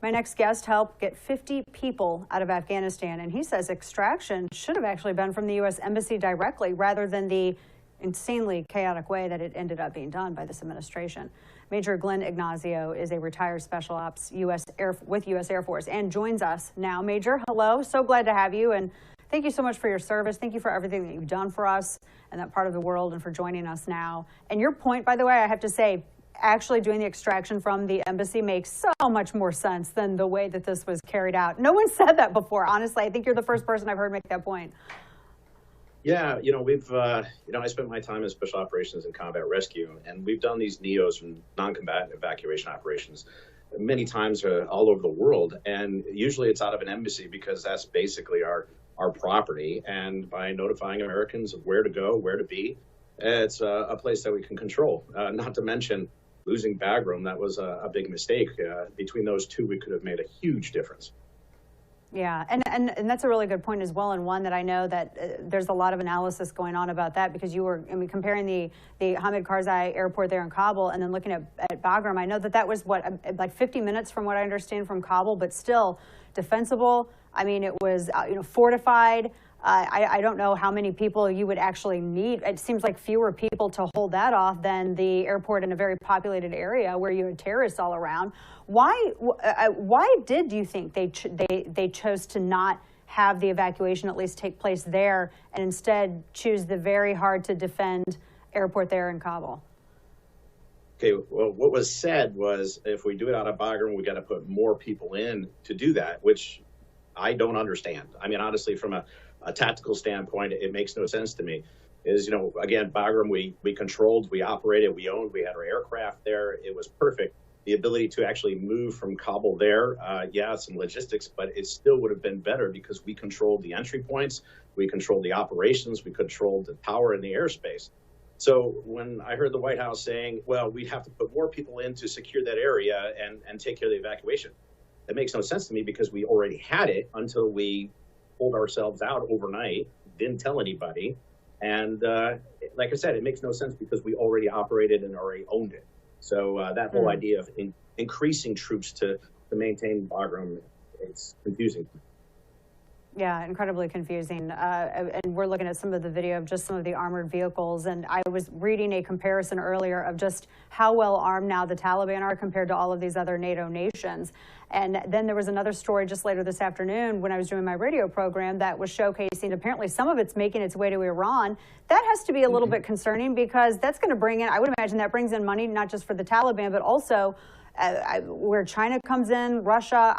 My next guest helped get 50 people out of Afghanistan, and he says extraction should have actually been from the U.S. Embassy directly rather than the insanely chaotic way that it ended up being done by this administration. Major Glenn Ignazio is a retired Special Ops with U.S. Air Force and joins us now. Major, hello. So glad to have you, and thank you so much for your service. Thank you for everything that you've done for us and that part of the world and for joining us now. And your point, by the way, I have to say, actually doing the extraction from the embassy makes so much more sense than the way that this was carried out. No one said that before, honestly. I think you're the first person I've heard make that point. Yeah, I spent my time in special operations and combat rescue, and we've done these NEOs and non-combatant evacuation operations many times all over the world. And usually it's out of an embassy because that's basically our property. And by notifying Americans of where to go, where to be, it's a place that we can control. Not to mention losing Bagram, that was a big mistake. Between those two, we could have made a huge difference. Yeah, and that's a really good point as well, and one that I know that there's a lot of analysis going on about that, because you were, comparing the Hamid Karzai airport there in Kabul and then looking at Bagram. I know that was like 50 minutes from what I understand from Kabul, but still defensible. I mean, it was fortified. I don't know how many people you would actually need. It seems like fewer people to hold that off than the airport in a very populated area where you had terrorists all around. Why do you think they chose to not have the evacuation at least take place there and instead choose the very hard to defend airport there in Kabul? Okay, well, what was said was if we do it out of Bagram, we got to put more people in to do that, which I don't understand. I mean, honestly, from a tactical standpoint, it makes no sense to me. Again, Bagram, we controlled, we operated, we owned, we had our aircraft there. It was perfect. The ability to actually move from Kabul there, some logistics, but it still would have been better because we controlled the entry points, we controlled the operations, we controlled the power and the airspace. So when I heard the White House saying, well, we'd have to put more people in to secure that area and take care of the evacuation, that makes no sense to me because we already had it until we pulled ourselves out overnight, didn't tell anybody. And like I said, it makes no sense because we already operated and already owned it. So that whole idea of increasing troops to maintain Bagram, it's confusing. Yeah, incredibly confusing. And we're looking at some of the video of just some of the armored vehicles. And I was reading a comparison earlier of just how well armed now the Taliban are compared to all of these other NATO nations. And then there was another story just later this afternoon when I was doing my radio program that was showcasing apparently some of it's making its way to Iran. That has to be a little bit concerning because that's going to bring in, I would imagine that brings in money not just for the Taliban, but also where China comes in, Russia.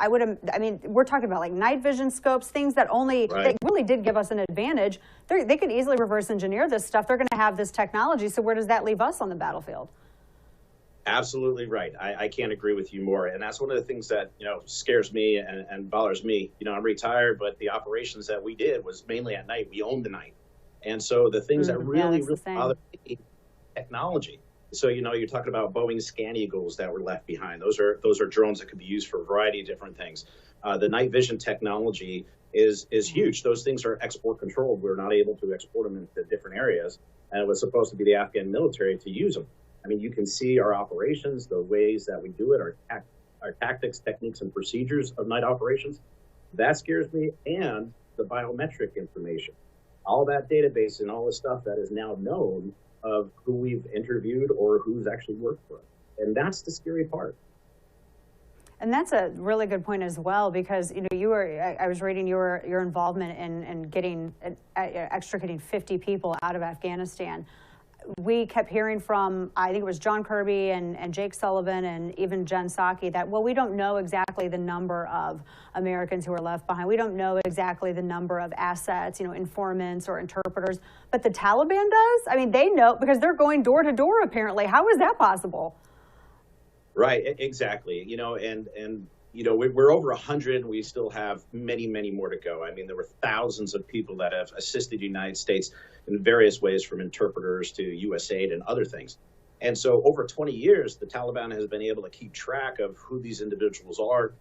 We're talking about like night vision scopes, things that that really did give us an advantage. They could easily reverse engineer this stuff. They're going to have this technology. So where does that leave us on the battlefield? Absolutely right. I can't agree with you more. And that's one of the things that, scares me and bothers me. I'm retired, but the operations that we did was mainly at night. We owned the night. And so the things that really bother me, technology. So, you're talking about Boeing Scan Eagles that were left behind. Those are drones that could be used for a variety of different things. The night vision technology is huge. Those things are export controlled. We're not able to export them into different areas. And it was supposed to be the Afghan military to use them. I mean, you can see our operations, the ways that we do it, our tactics, techniques, and procedures of night operations. That scares me, and the biometric information. All that database and all the stuff that is now known of who we've interviewed or who's actually worked for us. And that's the scary part. And that's a really good point as well, because I was reading your involvement in extricating 50 people out of Afghanistan. We kept hearing from, I think it was John Kirby and Jake Sullivan and even Jen Psaki that, well, we don't know exactly the number of Americans who are left behind. We don't know exactly the number of assets, informants or interpreters, but the Taliban does? I mean, they know because they're going door to door, apparently. How is that possible? Right, exactly. We're over 100. We still have many, many more to go. I mean, there were thousands of people that have assisted the United States in various ways, from interpreters to USAID and other things. And so over 20 years, the Taliban has been able to keep track of who these individuals are,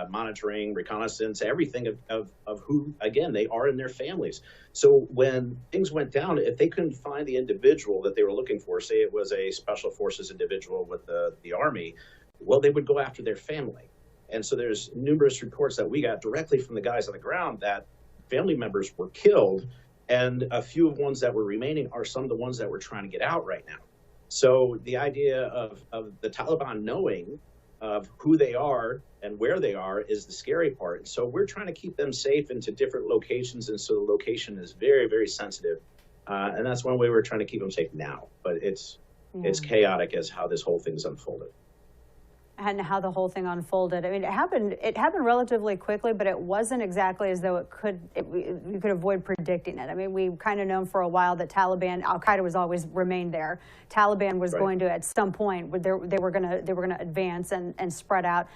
monitoring, reconnaissance, everything of who, again, they are in their families. So when things went down, if they couldn't find the individual that they were looking for, say it was a special forces individual with the Army, well, they would go after their family. And so there's numerous reports that we got directly from the guys on the ground that family members were killed, and a few of ones that were remaining are some of the ones that we're trying to get out right now. So the idea of the Taliban knowing of who they are and where they are is the scary part. And so we're trying to keep them safe into different locations, and so the location is very, very sensitive. And that's one way we're trying to keep them safe now. But it's chaotic as how this whole thing's unfolded. And how the whole thing unfolded. I mean, it happened relatively quickly, but it wasn't exactly as though we could avoid predicting it. I mean, we've kind of known for a while that Taliban, Al-Qaeda was always remained there. Taliban was going to, at some point, they were going to advance and spread out.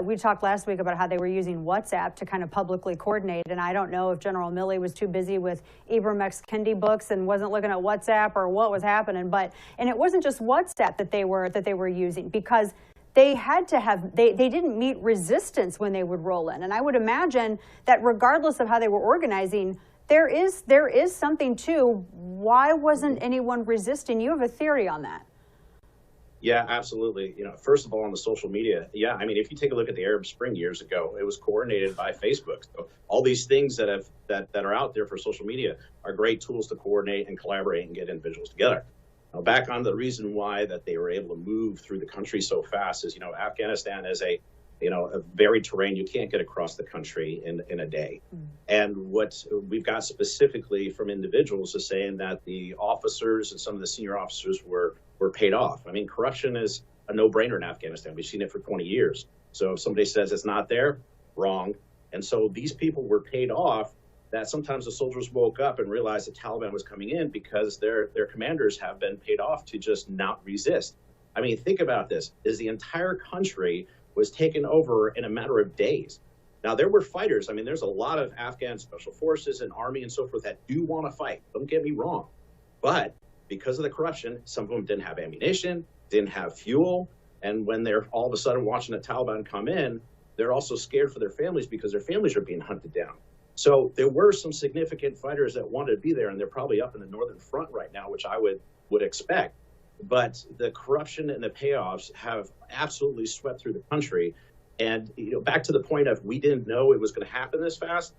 We talked last week about how they were using WhatsApp to kind of publicly coordinate, and I don't know if General Milley was too busy with Ibram X. Kendi books and wasn't looking at WhatsApp or what was happening. And it wasn't just WhatsApp that they were using, because they had to have, they didn't meet resistance when they would roll in. And I would imagine that regardless of how they were organizing, there is something to why wasn't anyone resisting? You have a theory on that. Yeah, absolutely. First of all, on the social media, I mean, if you take a look at the Arab Spring years ago, it was coordinated by Facebook. So all these things that are out there for social media are great tools to coordinate and collaborate and get individuals together. Now, back on the reason why that they were able to move through the country so fast is, Afghanistan is a very terrain. You can't get across the country in a day. And what we've got specifically from individuals is saying that the officers and some of the senior officers were paid off. I mean, corruption is a no-brainer in Afghanistan. We've seen it for 20 years. So if somebody says it's not there, wrong. And so these people were paid off, that sometimes the soldiers woke up and realized the Taliban was coming in because their commanders have been paid off to just not resist. I mean, think about this, is the entire country was taken over in a matter of days. Now, there were fighters. I mean, there's a lot of Afghan special forces and army and so forth that do want to fight. Don't get me wrong. But because of the corruption, some of them didn't have ammunition, didn't have fuel. And when they're all of a sudden watching the Taliban come in, they're also scared for their families because their families are being hunted down. So there were some significant fighters that wanted to be there, and they're probably up in the northern front right now, which I would expect. But the corruption and the payoffs have absolutely swept through the country. And back to the point of we didn't know it was going to happen this fast.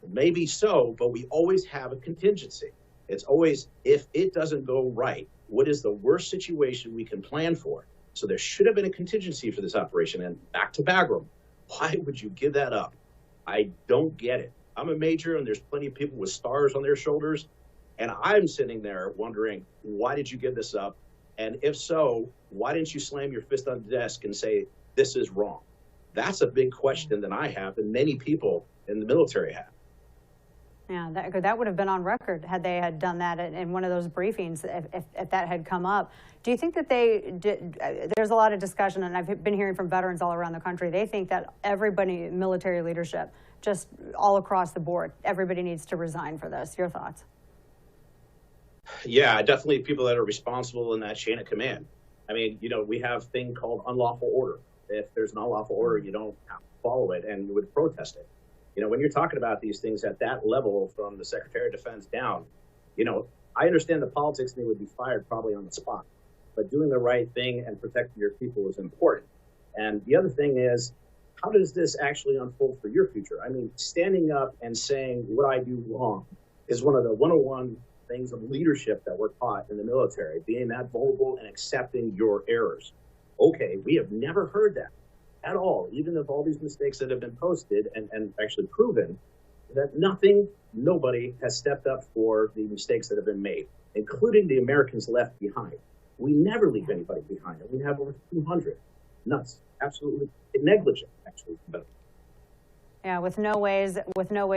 Maybe so, but we always have a contingency. It's always, if it doesn't go right, what is the worst situation we can plan for? So there should have been a contingency for this operation. And back to Bagram, why would you give that up? I don't get it. I'm a major, and there's plenty of people with stars on their shoulders. And I'm sitting there wondering, why did you give this up? And if so, why didn't you slam your fist on the desk and say, this is wrong? That's a big question that I have, and many people in the military have. Yeah, that would have been on record had they had done that in one of those briefings, if that had come up. Do you think that they did? There's a lot of discussion, and I've been hearing from veterans all around the country. They think that everybody, military leadership, just all across the board, everybody needs to resign for this. Your thoughts? Yeah, definitely people that are responsible in that chain of command. I mean, we have a thing called unlawful order. If there's an unlawful order, you don't have to follow it, and you would protest it. When you're talking about these things at that level from the Secretary of Defense down, I understand the politics, and they would be fired probably on the spot. But doing the right thing and protecting your people is important. And the other thing is, how does this actually unfold for your future? I mean, standing up and saying what I do wrong is one of the 101 things of leadership that we're taught in the military, being that vulnerable and accepting your errors. Okay, we have never heard that at all, even of all these mistakes that have been posted and actually proven, that nobody has stepped up for the mistakes that have been made, including the Americans left behind. We never leave anybody behind. We have over 200. Nuts. Absolutely negligent, actually. Yeah, with no way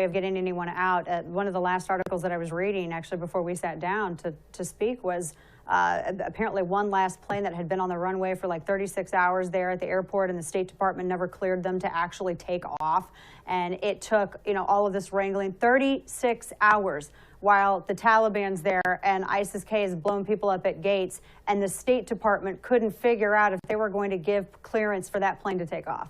of getting anyone out. One of the last articles that I was reading, actually, before we sat down to speak, was apparently one last plane that had been on the runway for like 36 hours there at the airport, and the State Department never cleared them to actually take off. And it took, all of this wrangling, 36 hours while the Taliban's there and ISIS-K has blown people up at gates, and the State Department couldn't figure out if they were going to give clearance for that plane to take off.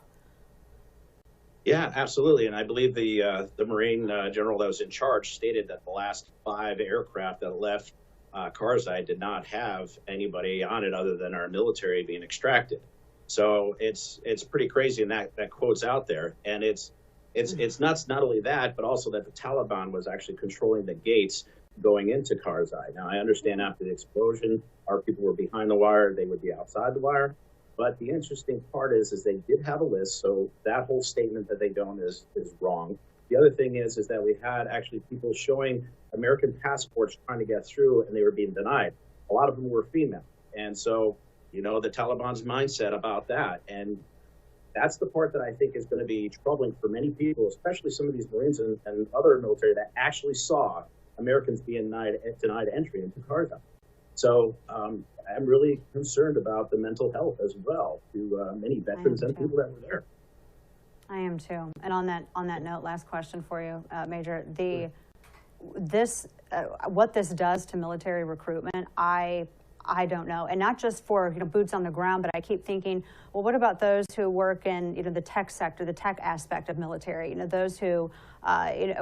Yeah, absolutely. And I believe the Marine general that was in charge stated that the last 5 aircraft that left Karzai did not have anybody on it other than our military being extracted. So it's pretty crazy, and that quote's out there. And it's nuts. Not only that, but also that the Taliban was actually controlling the gates going into Karzai. Now I understand after the explosion, our people were behind the wire; they would be outside the wire. But the interesting part is they did have a list, so that whole statement that they don't is wrong. The other thing is that we had actually people showing American passports trying to get through, and they were being denied. A lot of them were female, and so the Taliban's mindset about that, and that's the part that I think is going to be troubling for many people, especially some of these Marines and other military that actually saw Americans being denied entry into Karzai. So I'm really concerned about the mental health as well to many veterans and people that were there. I am too. And on that note, last question for you, Major. What this does to military recruitment, I don't know, and not just for boots on the ground, but I keep thinking, well, what about those who work in the tech sector, the tech aspect of military? Those who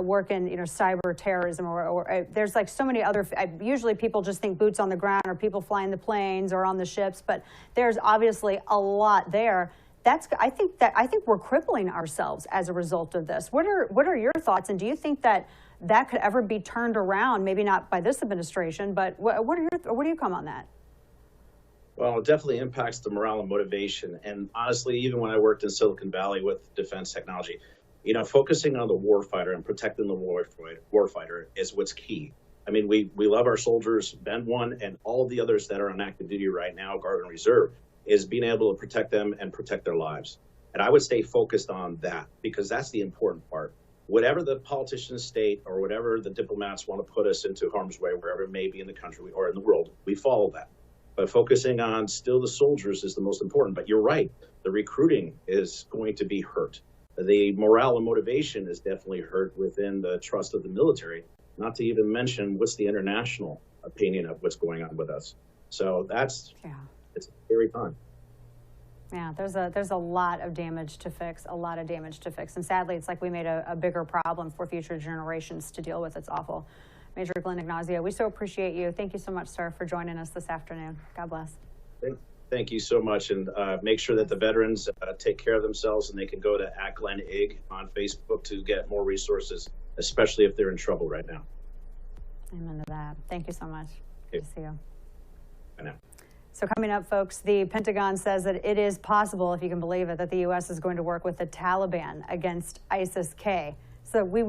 work in cyber terrorism, or there's like so many other. Usually, people just think boots on the ground, or people flying the planes or on the ships, but there's obviously a lot there. I think we're crippling ourselves as a result of this. What are your thoughts, and do you think that could ever be turned around? Maybe not by this administration, but what do you come on that? Well, it definitely impacts the morale and motivation. And honestly, even when I worked in Silicon Valley with defense technology, focusing on the warfighter and protecting the warfighter is what's key. I mean, we love our soldiers, Ben 1 and all of the others that are on active duty right now, Guard and Reserve, is being able to protect them and protect their lives. And I would stay focused on that, because that's the important part. Whatever the politicians state or whatever the diplomats want to put us into harm's way, wherever it may be in the country or in the world, we follow that. But focusing on still the soldiers is the most important. But you're right, the recruiting is going to be hurt. The morale and motivation is definitely hurt within the trust of the military, not to even mention what's the international opinion of what's going on with us. So it's a scary time. Yeah, there's a lot of damage to fix, and sadly, it's like we made a bigger problem for future generations to deal with. It's awful. Major Glenn Ignazio, we so appreciate you. Thank you so much, sir, for joining us this afternoon. God bless. Thank you so much, and make sure that the veterans take care of themselves, and they can go to @GlennIg on Facebook to get more resources, especially if they're in trouble right now. Amen to that. Thank you so much. Good to see you. Bye now. So coming up, folks, the Pentagon says that it is possible, if you can believe it, that the U.S. is going to work with the Taliban against ISIS-K. So we would